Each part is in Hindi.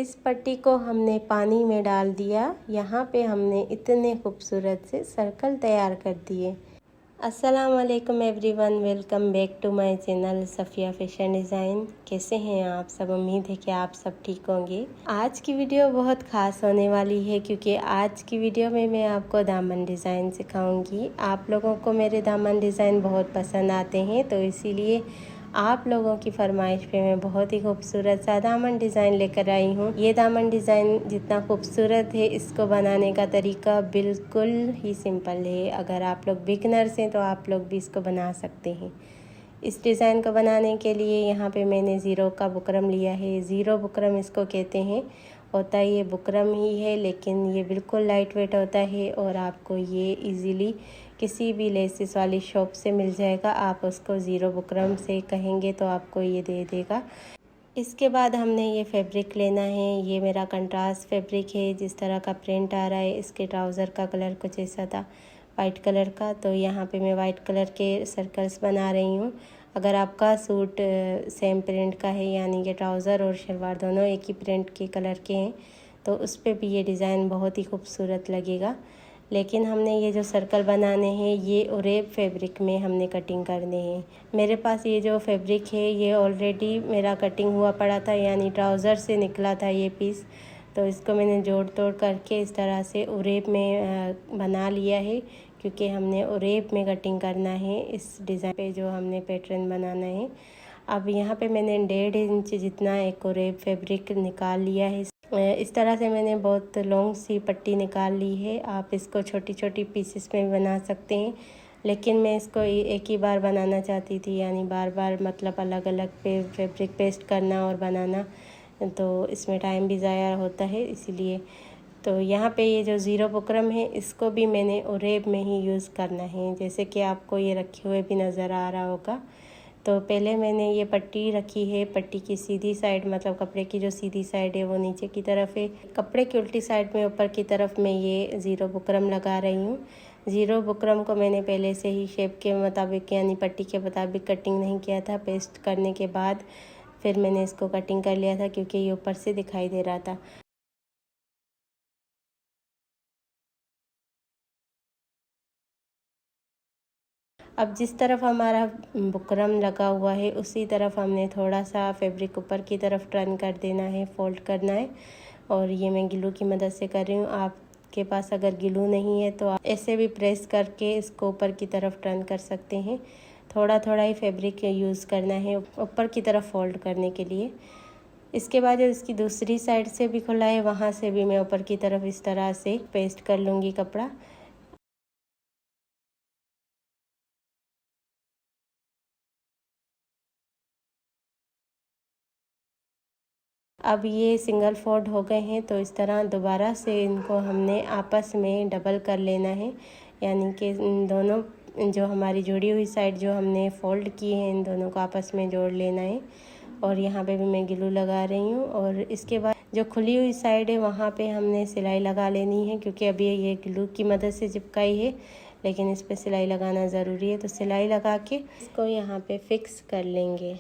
इस पट्टी को हमने पानी में डाल दिया। यहाँ पे हमने इतने खूबसूरत से सर्कल तैयार कर दिए। अस्सलाम वालेकुम everyone, welcome back to my channel Safiya fashion design. कैसे हैं आप सब? उम्मीद है कि आप सब ठीक होंगे। आज की वीडियो बहुत ख़ास होने वाली है क्योंकि आज की वीडियो में मैं आपको दामन डिज़ाइन सिखाऊंगी। आप लोगों को मेरे दामन डिज़ाइन बहुत पसंद आते हैं, तो इसीलिए आप लोगों की फरमाइश पे मैं बहुत ही खूबसूरत सा दामन डिज़ाइन लेकर आई हूँ। ये दामन डिज़ाइन जितना खूबसूरत है, इसको बनाने का तरीका बिल्कुल ही सिंपल है। अगर आप लोग बिगनर्स हैं तो आप लोग भी इसको बना सकते हैं। इस डिज़ाइन को बनाने के लिए यहाँ पे मैंने ज़ीरो का बुकरम लिया है। ज़ीरो बुकरम इसको कहते हैं। होता ये बुकरम ही है, लेकिन ये बिल्कुल लाइट वेट होता है और आपको ये इजीली किसी भी लेसिस वाली शॉप से मिल जाएगा। आप उसको ज़ीरो बुकरम से कहेंगे तो आपको ये दे देगा। इसके बाद हमने ये फैब्रिक लेना है। ये मेरा कंट्रास्ट फैब्रिक है। जिस तरह का प्रिंट आ रहा है, इसके ट्राउज़र का कलर कुछ ऐसा था, वाइट कलर का। तो यहाँ पे मैं वाइट कलर के सर्कल्स बना रही हूँ। अगर आपका सूट सेम प्रिंट का है, यानी कि ट्राउज़र और शलवार दोनों एक ही प्रिंट के कलर के हैं, तो उस पर भी ये डिज़ाइन बहुत ही खूबसूरत लगेगा। लेकिन हमने ये जो सर्कल बनाने हैं, ये ओरेब फैब्रिक में हमने कटिंग करने हैं। मेरे पास ये जो फैब्रिक है, ये ऑलरेडी मेरा कटिंग हुआ पड़ा था, यानी ट्राउज़र से निकला था ये पीस। तो इसको मैंने जोड़ तोड़ करके इस तरह से ओरेब में बना लिया है, क्योंकि हमने ओरेब में कटिंग करना है इस डिज़ाइन पे जो हमने पैटर्न बनाना है। अब यहाँ पे मैंने 1.5 इंच जितना एक ओरेब फैब्रिक निकाल लिया है। इस तरह से मैंने बहुत लॉन्ग सी पट्टी निकाल ली है। आप इसको छोटी छोटी पीसेस में भी बना सकते हैं, लेकिन मैं इसको एक ही बार बनाना चाहती थी, यानी बार बार मतलब अलग अलग पे फैब्रिक पेस्ट करना और बनाना, तो इसमें टाइम भी ज़ाया होता है, इसीलिए। तो यहाँ पे ये जो ज़ीरो बुकरम है, इसको भी मैंने ओरेब में ही यूज़ करना है, जैसे कि आपको ये रखे हुए भी नज़र आ रहा होगा। तो पहले मैंने ये पट्टी रखी है। पट्टी की सीधी साइड, मतलब कपड़े की जो सीधी साइड है वो नीचे की तरफ है। कपड़े की उल्टी साइड में ऊपर की तरफ मैं ये ज़ीरो बुकरम लगा रही हूँ। ज़ीरो बुकरम को मैंने पहले से ही शेप के मुताबिक, यानी पट्टी के मुताबिक कटिंग नहीं किया था। पेस्ट करने के बाद फिर मैंने इसको कटिंग कर लिया था, क्योंकि ये ऊपर से दिखाई दे रहा था। अब जिस तरफ हमारा बुकरम लगा हुआ है, उसी तरफ हमने थोड़ा सा फैब्रिक ऊपर की तरफ टर्न कर देना है, फोल्ड करना है। और ये मैं ग्लू की मदद से कर रही हूँ। आपके पास अगर ग्लू नहीं है तो आप ऐसे भी प्रेस करके इसको ऊपर की तरफ टर्न कर सकते हैं। थोड़ा थोड़ा ही फैब्रिक यूज़ करना है ऊपर की तरफ फोल्ड करने के लिए। इसके बाद जो इसकी दूसरी साइड से भी खुला है, वहाँ से भी मैं ऊपर की तरफ इस तरह से पेस्ट कर लूँगी कपड़ा। अब ये सिंगल फोल्ड हो गए हैं, तो इस तरह दोबारा से इनको हमने आपस में डबल कर लेना है, यानी कि इन दोनों जो हमारी जुड़ी हुई साइड जो हमने फोल्ड की है, इन दोनों को आपस में जोड़ लेना है। और यहाँ पे भी मैं ग्लू लगा रही हूँ। और इसके बाद जो खुली हुई साइड है, वहाँ पे हमने सिलाई लगा लेनी है, क्योंकि अभी ये ग्लू की मदद से चिपकाई है, लेकिन इस पर सिलाई लगाना ज़रूरी है। तो सिलाई लगा के इसको यहाँ पे फिक्स कर लेंगे।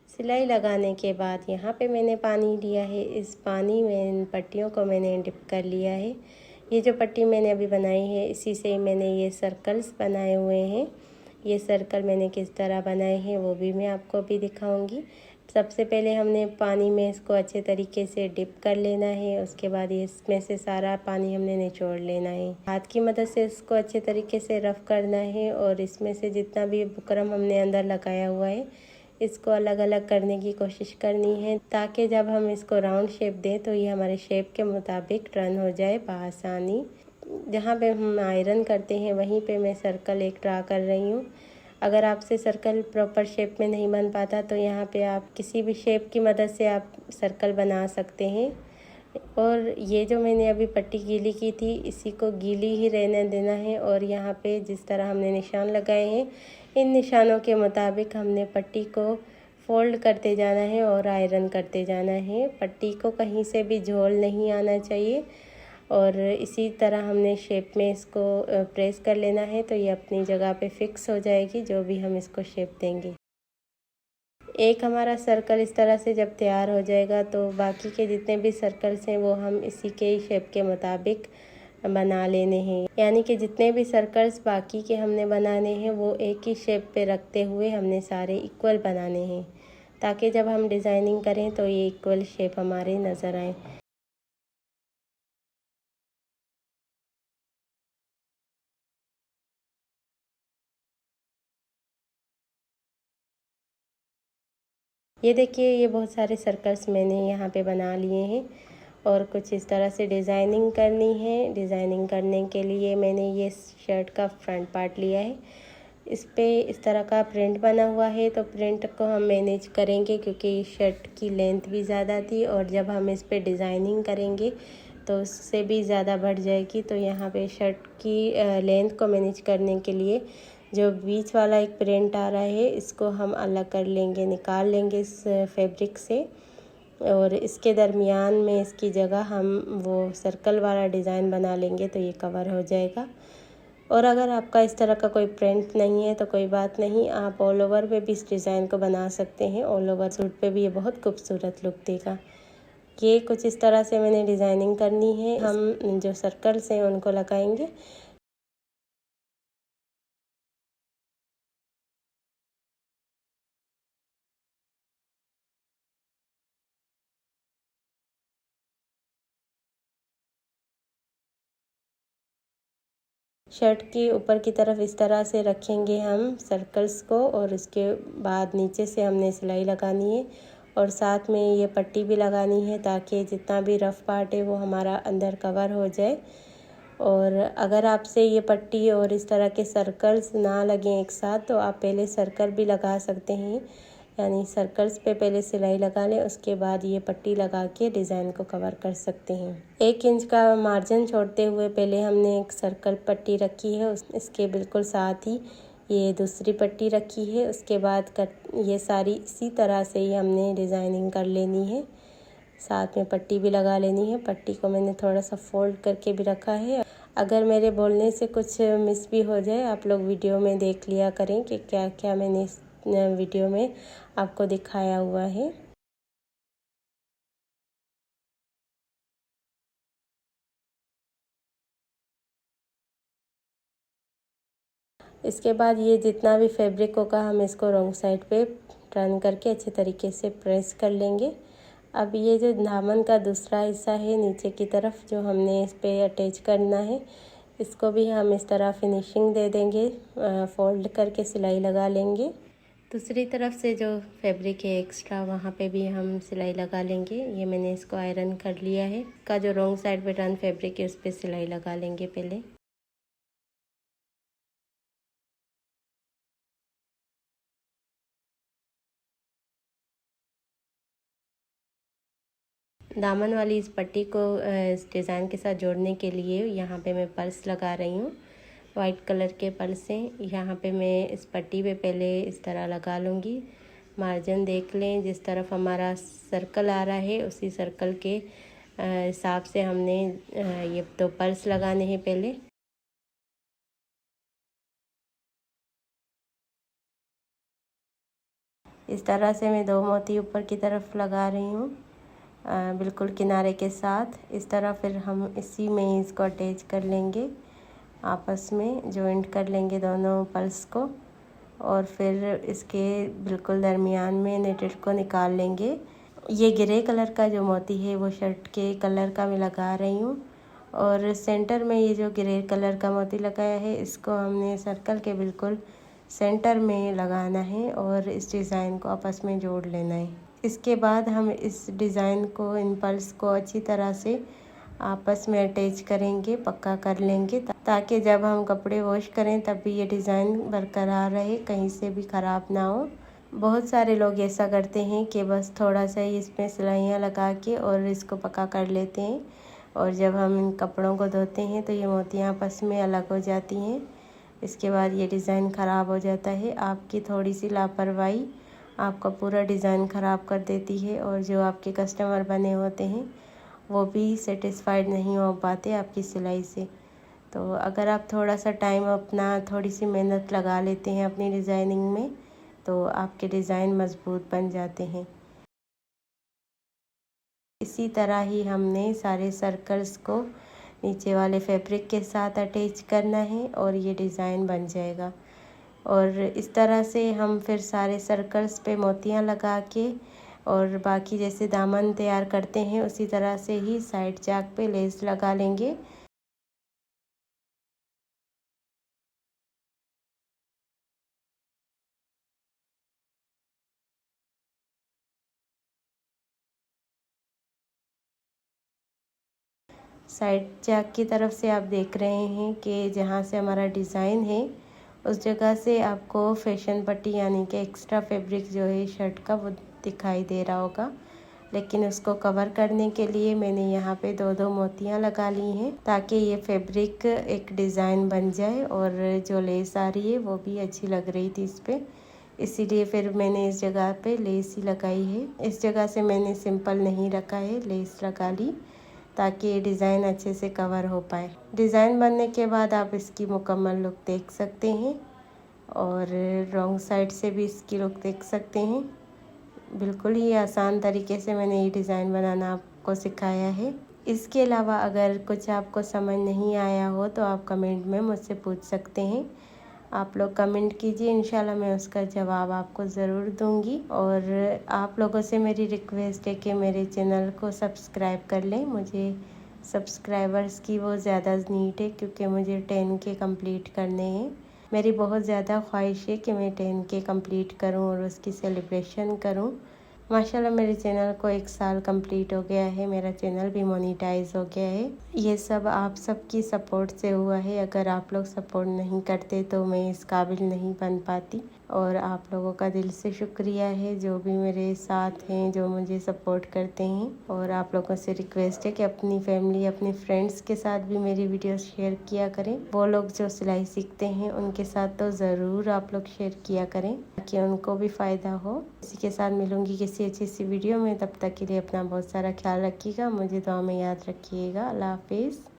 सिलाई लगाने के बाद यहाँ पे मैंने पानी लिया है। इस पानी में इन पट्टियों को मैंने डिप कर लिया है। ये जो पट्टी मैंने अभी बनाई है, इसी से मैंने ये सर्कल्स बनाए हुए हैं। ये सर्कल मैंने किस तरह बनाए हैं वो भी मैं आपको भी दिखाऊंगी। सबसे पहले हमने पानी में इसको अच्छे तरीके से डिप कर लेना है। उसके बाद ये इसमें से सारा पानी हमने निचोड़ लेना है। हाथ की मदद से इसको अच्छे तरीके से रफ़ करना है, और इसमें से जितना भी बुकरम हमने अंदर लगाया हुआ है, इसको अलग अलग करने की कोशिश करनी है, ताकि जब हम इसको राउंड शेप दें तो ये हमारे शेप के मुताबिक टर्न हो जाए बआसानी। जहाँ पे हम आयरन करते हैं, वहीं पे मैं सर्कल एक ड्रा कर रही हूँ। अगर आपसे सर्कल प्रॉपर शेप में नहीं बन पाता, तो यहाँ पे आप किसी भी शेप की मदद से आप सर्कल बना सकते हैं। और ये जो मैंने अभी पट्टी गीली की थी, इसी को गीली ही रहने देना है। और यहाँ पे जिस तरह हमने निशान लगाए हैं, इन निशानों के मुताबिक हमने पट्टी को फोल्ड करते जाना है और आयरन करते जाना है। पट्टी को कहीं से भी झोल नहीं आना चाहिए। और इसी तरह हमने शेप में इसको प्रेस कर लेना है, तो ये अपनी जगह पे फिक्स हो जाएगी, जो भी हम इसको शेप देंगे। एक हमारा सर्कल इस तरह से जब तैयार हो जाएगा तो बाकी के जितने भी सर्कल्स हैं वो हम इसी के ही शेप के मुताबिक बना लेने हैं। यानी कि जितने भी सर्कल्स बाकी के हमने बनाने हैं वो एक ही शेप पे रखते हुए हमने सारे इक्वल बनाने हैं, ताकि जब हम डिज़ाइनिंग करें तो ये इक्वल शेप हमारे नज़र आए। ये देखिए, ये बहुत सारे सर्कल्स मैंने यहाँ पे बना लिए हैं और कुछ इस तरह से डिज़ाइनिंग करनी है। डिज़ाइनिंग करने के लिए मैंने ये शर्ट का फ्रंट पार्ट लिया है। इस पे इस तरह का प्रिंट बना हुआ है, तो प्रिंट को हम मैनेज करेंगे क्योंकि शर्ट की लेंथ भी ज़्यादा थी और जब हम इस पे डिज़ाइनिंग करेंगे तो उससे भी ज़्यादा बढ़ जाएगी। तो यहाँ पे शर्ट की लेंथ को मैनेज करने के लिए जो बीच वाला एक प्रिंट आ रहा है इसको हम अलग कर लेंगे, निकाल लेंगे इस फैब्रिक से, और इसके दरमियान में इसकी जगह हम वो सर्कल वाला डिज़ाइन बना लेंगे तो ये कवर हो जाएगा। और अगर आपका इस तरह का कोई प्रिंट नहीं है तो कोई बात नहीं, आप ऑल ओवर पे भी इस डिज़ाइन को बना सकते हैं। ऑल ओवर सूट पे भी ये बहुत खूबसूरत लुक देगा। ये कुछ इस तरह से मैंने डिज़ाइनिंग करनी है। हम जो सर्कल्स हैं उनको लगाएंगे। शर्ट के ऊपर की तरफ इस तरह से रखेंगे हम सर्कल्स को, और उसके बाद नीचे से हमने सिलाई लगानी है और साथ में ये पट्टी भी लगानी है ताकि जितना भी रफ़ पार्ट है वो हमारा अंदर कवर हो जाए। और अगर आपसे ये पट्टी और इस तरह के सर्कल्स ना लगें एक साथ तो आप पहले सर्कल भी लगा सकते हैं, यानी सर्कल्स पे पहले सिलाई लगा लें, उसके बाद ये पट्टी लगा के डिज़ाइन को कवर कर सकते हैं। 1 इंच का मार्जिन छोड़ते हुए पहले हमने एक सर्कल पट्टी रखी है, इसके बिल्कुल साथ ही ये दूसरी पट्टी रखी है। उसके बाद ये सारी इसी तरह से ही हमने डिज़ाइनिंग कर लेनी है, साथ में पट्टी भी लगा लेनी है। पट्टी को मैंने थोड़ा सा फोल्ड करके भी रखा है। अगर मेरे बोलने से कुछ मिस भी हो जाए आप लोग वीडियो में देख लिया करें कि क्या क्या मैंने इस वीडियो में आपको दिखाया हुआ है। इसके बाद ये जितना भी फैब्रिक होगा हम इसको रॉन्ग साइड पे टर्न करके अच्छे तरीके से प्रेस कर लेंगे। अब ये जो दामन का दूसरा हिस्सा है नीचे की तरफ जो हमने इस पे अटैच करना है, इसको भी हम इस तरह फिनिशिंग दे देंगे, फोल्ड करके सिलाई लगा लेंगे। दूसरी तरफ से जो फैब्रिक है एक्स्ट्रा वहाँ पे भी हम सिलाई लगा लेंगे। ये मैंने इसको आयरन कर लिया है। इसका जो रॉन्ग साइड पे टर्न फैब्रिक है उस पर सिलाई लगा लेंगे पहले। दामन वाली इस पट्टी को इस डिज़ाइन के साथ जोड़ने के लिए यहाँ पे मैं पर्स लगा रही हूँ। वाइट कलर के पर्स हैं। यहाँ पे मैं इस पट्टी पे पहले इस तरह लगा लूँगी। मार्जिन देख लें, जिस तरफ हमारा सर्कल आ रहा है उसी सर्कल के हिसाब से हमने ये 2 पर्स लगाने हैं पहले। इस तरह से मैं 2 मोती ऊपर की तरफ लगा रही हूँ, बिल्कुल किनारे के साथ। इस तरह फिर हम इसी में ही इसको अटैच कर लेंगे, आपस में जॉइंट कर लेंगे दोनों पर्स को, और फिर इसके बिल्कुल दरमियान में नेटेड को निकाल लेंगे। ये ग्रे कलर का जो मोती है वो शर्ट के कलर का मैं लगा रही हूँ, और सेंटर में ये जो ग्रे कलर का मोती लगाया है इसको हमने सर्कल के बिल्कुल सेंटर में लगाना है और इस डिज़ाइन को आपस में जोड़ लेना है। इसके बाद हम इस डिज़ाइन को, इन पर्स को अच्छी तरह से आपस में अटैच करेंगे, पक्का कर लेंगे, ताकि जब हम कपड़े वॉश करें तब भी ये डिज़ाइन बरकरार रहे, कहीं से भी ख़राब ना हो। बहुत सारे लोग ऐसा करते हैं कि बस थोड़ा सा ही इसमें सिलाइयाँ लगा के और इसको पक्का कर लेते हैं, और जब हम इन कपड़ों को धोते हैं तो ये मोतियाँ आपस में अलग हो जाती हैं। इसके बाद ये डिज़ाइन ख़राब हो जाता है। आपकी थोड़ी सी लापरवाही आपका पूरा डिज़ाइन ख़राब कर देती है, और जो आपके कस्टमर बने होते हैं वो भी सेटिस्फाइड नहीं हो पाते आपकी सिलाई से। तो अगर आप थोड़ा सा टाइम अपना, थोड़ी सी मेहनत लगा लेते हैं अपनी डिज़ाइनिंग में, तो आपके डिज़ाइन मज़बूत बन जाते हैं। इसी तरह ही हमने सारे सर्कल्स को नीचे वाले फैब्रिक के साथ अटैच करना है और ये डिज़ाइन बन जाएगा। और इस तरह से हम फिर सारे सर्कल्स पे मोतियां लगा के और बाकी जैसे दामन तैयार करते हैं उसी तरह से ही साइड चाक पे लेस लगा लेंगे। साइड चाक की तरफ से आप देख रहे हैं कि जहाँ से हमारा डिज़ाइन है उस जगह से आपको फैशन पट्टी यानी कि एक्स्ट्रा फैब्रिक जो है शर्ट का वो दिखाई दे रहा होगा, लेकिन उसको कवर करने के लिए मैंने यहाँ पे दो दो मोतियाँ लगा ली हैं ताकि ये फैब्रिक एक डिज़ाइन बन जाए और जो लेस आ रही है वो भी अच्छी लग रही थी इस पर, इसीलिए फिर मैंने इस जगह पे लेस ही लगाई है। इस जगह से मैंने सिंपल नहीं रखा है, लेस लगा ली ताकि ये डिज़ाइन अच्छे से कवर हो पाए। डिज़ाइन बनने के बाद आप इसकी मुकम्मल लुक देख सकते हैं और रॉन्ग साइड से भी इसकी लुक देख सकते हैं। बिल्कुल ही आसान तरीके से मैंने ये डिज़ाइन बनाना आपको सिखाया है। इसके अलावा अगर कुछ आपको समझ नहीं आया हो तो आप कमेंट में मुझसे पूछ सकते हैं। आप लोग कमेंट कीजिए, इंशाल्लाह मैं उसका जवाब आपको ज़रूर दूंगी। और आप लोगों से मेरी रिक्वेस्ट है कि मेरे चैनल को सब्सक्राइब कर लें। मुझे सब्सक्राइबर्स की वो ज़्यादा नीड है क्योंकि मुझे 10 के कंप्लीट करने हैं। मेरी बहुत ज़्यादा ख्वाहिश है कि मैं 10 के कंप्लीट करूं और उसकी सेलिब्रेशन करूं। माशाल्लाह मेरे चैनल को 1 साल कंप्लीट हो गया है, मेरा चैनल भी मोनेटाइज हो गया है। ये सब आप सबकी सपोर्ट से हुआ है। अगर आप लोग सपोर्ट नहीं करते तो मैं इस काबिल नहीं बन पाती। और आप लोगों का दिल से शुक्रिया है जो भी मेरे साथ हैं, जो मुझे सपोर्ट करते हैं। और आप लोगों से रिक्वेस्ट है कि अपनी फैमिली, अपने फ्रेंड्स के साथ भी मेरी वीडियो शेयर किया करें। वो लोग जो सिलाई सीखते हैं उनके साथ तो ज़रूर आप लोग शेयर किया करें ताकि उनको भी फ़ायदा हो। इसी के साथ मिलूँगी किसी अच्छी सी वीडियो में, तब तक के लिए अपना बहुत सारा ख्याल रखिएगा। मुझे दुआ में याद रखिएगा। अल्लाह हाफिज़।